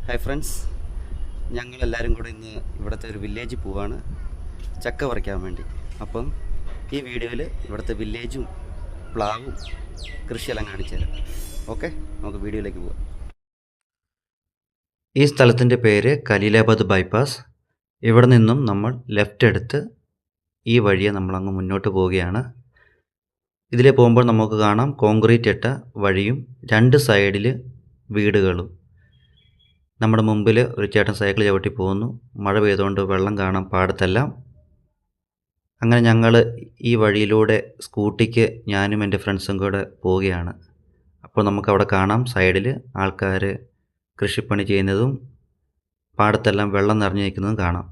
Hi friends, ഞങ്ങളെല്ലാവരും കൂടെ ഇന്ന് ഇവിടുത്തെ ഒരു വില്ലേജിൽ പോവാണ് ചക്ക പറിക്കാൻ വേണ്ടി. അപ്പം ഈ വീഡിയോയിൽ ഇവിടുത്തെ വില്ലേജും പ്ലാവും കൃഷിയെല്ലാം കാണിച്ചു തരാം. ഓക്കെ, നമുക്ക് വീഡിയോയിലേക്ക് പോവാം. ഈ സ്ഥലത്തിൻ്റെ പേര് ഖലീലാബാദ് ബൈപ്പാസ്. ഇവിടെ നിന്നും നമ്മൾ ലെഫ്റ്റ് എടുത്ത് ഈ വഴിയെ നമ്മളങ്ങ് മുന്നോട്ട് പോവുകയാണ്. ഇതിലെ പോകുമ്പോൾ നമുക്ക് കാണാം കോൺക്രീറ്റ് ഇട്ട വഴിയും രണ്ട് സൈഡിൽ വീടുകളും. നമ്മുടെ മുമ്പിൽ ഒരു ചേട്ടൻ സൈക്കിൾ ചവിട്ടി പോകുന്നു. മഴ പെയ്തുകൊണ്ട് വെള്ളം കാണാം പാടത്തെല്ലാം. അങ്ങനെ ഞങ്ങൾ ഈ വഴിയിലൂടെ സ്കൂട്ടിക്ക് ഞാനും എൻ്റെ ഫ്രണ്ട്സും കൂടെ പോവുകയാണ്. അപ്പോൾ നമുക്കവിടെ കാണാം സൈഡിൽ ആൾക്കാർ കൃഷിപ്പണി ചെയ്യുന്നതും പാടത്തെല്ലാം വെള്ളം നിറഞ്ഞു നിൽക്കുന്നതും കാണാം.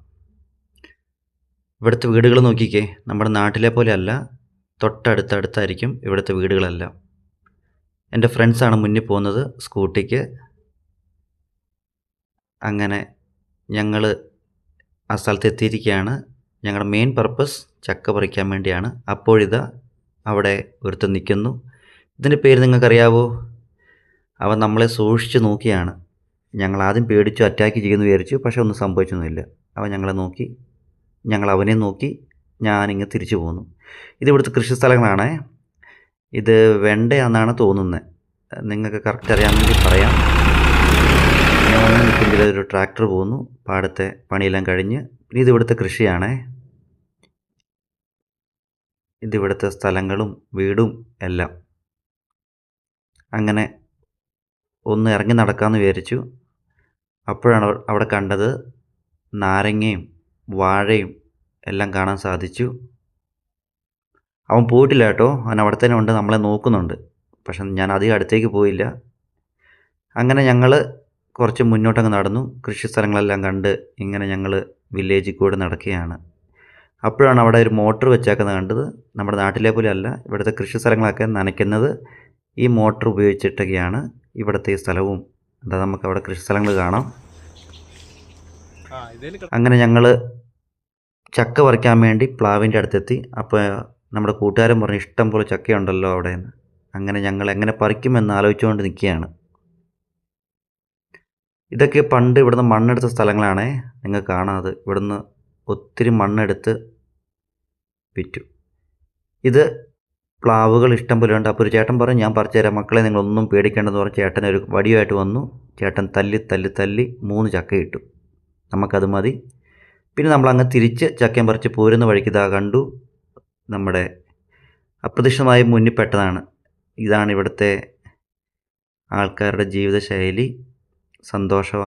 ഇവിടുത്തെ വീടുകൾ നോക്കിക്കേ, നമ്മുടെ നാട്ടിലെ പോലെ അല്ല, തൊട്ടടുത്തടുത്തായിരിക്കും ഇവിടുത്തെ വീടുകളെല്ലാം. എൻ്റെ ഫ്രണ്ട്സാണ് മുന്നിൽ പോകുന്നത് സ്കൂട്ടിക്ക്. അങ്ങനെ ഞങ്ങൾ ആ സ്ഥലത്ത് എത്തിയിരിക്കുകയാണ്. ഞങ്ങളുടെ മെയിൻ പർപ്പസ് ചക്ക പറിക്കാൻ വേണ്ടിയാണ്. അപ്പോഴിതാ അവിടെ ഒരുത്തൻ നിൽക്കുന്നു. ഇതിൻ്റെ പേര് നിങ്ങൾക്കറിയാവോ? അവൻ നമ്മളെ സൂക്ഷിച്ച് നോക്കിയാണ്. ഞങ്ങൾ ആദ്യം പേടിച്ചു, അറ്റാക്ക് ചെയ്യുമെന്ന് വിചാരിച്ചു. പക്ഷേ ഒന്നും സംഭവിച്ചൊന്നുമില്ല. അവൻ ഞങ്ങളെ നോക്കി, ഞങ്ങൾ അവനെ നോക്കി. ഞാനിങ്ങ് തിരിച്ചു പോന്നു. ഇതിവിടുത്തെ കൃഷി സ്ഥലങ്ങളാണ്. ഇത് വെണ്ടയാണെന്നാണ് തോന്നുന്നത്. നിങ്ങൾക്ക് കറക്റ്റ് അറിയാമെങ്കിൽ പറയാം. നിൽക്കുമ്പോൾ ഒരു ട്രാക്ടർ പോകുന്നു. പാടത്തെ പണിയെല്ലാം കഴിഞ്ഞ്. പിന്നെ ഇതിവിടുത്തെ കൃഷിയാണേ. ഇതിവിടുത്തെ സ്ഥലങ്ങളും വീടും എല്ലാം. അങ്ങനെ ഒന്ന് ഇറങ്ങി നടക്കാമെന്ന് വിചാരിച്ചു. അപ്പോഴാണ് അവിടെ കണ്ടത് നാരങ്ങയും വാഴയും എല്ലാം കാണാൻ സാധിച്ചു. അവൻ പോയിട്ടില്ല കേട്ടോ, അവൻ അവിടെ തന്നെ ഉണ്ട്, നമ്മളെ നോക്കുന്നുണ്ട്. പക്ഷെ ഞാൻ അധികം അടുത്തേക്ക് പോയില്ല. അങ്ങനെ ഞങ്ങൾ കുറച്ച് മുന്നോട്ടങ്ങ് നടന്നു. കൃഷി സ്ഥലങ്ങളെല്ലാം കണ്ട് ഇങ്ങനെ ഞങ്ങൾ വില്ലേജിൽ കൂടെ നടക്കുകയാണ്. അപ്പോഴാണ് അവിടെ ഒരു മോട്ടർ വെച്ചേക്കുന്നത് കണ്ടത്. നമ്മുടെ നാട്ടിലെ പോലെ അല്ല, ഇവിടുത്തെ കൃഷി സ്ഥലങ്ങളൊക്കെ നനയ്ക്കുന്നത് ഈ മോട്ടർ ഉപയോഗിച്ചിട്ടൊക്കെയാണ്. ഇവിടുത്തെ ഈ സ്ഥലവും എന്താ, നമുക്ക് അവിടെ കൃഷി സ്ഥലങ്ങൾ കാണാം. അങ്ങനെ ഞങ്ങൾ ചക്ക പറിക്കാൻ വേണ്ടി പ്ലാവിൻ്റെ അടുത്തെത്തി. അപ്പോൾ നമ്മുടെ കൂട്ടുകാരൻ പറഞ്ഞു ഇഷ്ടം പോലെ ചക്കയുണ്ടല്ലോ അവിടെ നിന്ന്. അങ്ങനെ ഞങ്ങൾ എങ്ങനെ പറിക്കുമെന്ന് ആലോചിച്ചുകൊണ്ട് നിൽക്കുകയാണ്. ഇതൊക്കെ പണ്ട് ഇവിടുന്ന് മണ്ണെടുത്ത സ്ഥലങ്ങളാണേ. നിങ്ങൾക്ക് കാണാതെ ഇവിടുന്ന് ഒത്തിരി മണ്ണെടുത്ത് വിറ്റു. ഇത് പ്ലാവുകൾ ഇഷ്ടം പോലെ ഉണ്ട്. അപ്പോൾ ഒരു ചേട്ടൻ പറഞ്ഞു ഞാൻ പറിച്ചു തരാം മക്കളെ, നിങ്ങളൊന്നും പേടിക്കേണ്ടെന്ന് പറഞ്ഞ് ചേട്ടൻ ഒരു വടിയുമായിട്ട് വന്നു. ചേട്ടൻ തല്ലി 3 ചക്ക ഇട്ടു. നമുക്കത് മതി. പിന്നെ നമ്മളങ്ങ് തിരിച്ച് ചക്കയും പറിച്ച് പോരുന്ന വഴിക്ക് ഇതാ കണ്ടു, നമ്മുടെ അപ്രതീക്ഷിതമായി മുന്നിൽ പെട്ടതാണ്. ഇതാണ് ഇവിടുത്തെ ആൾക്കാരുടെ ജീവിതശൈലി. സന്തോഷം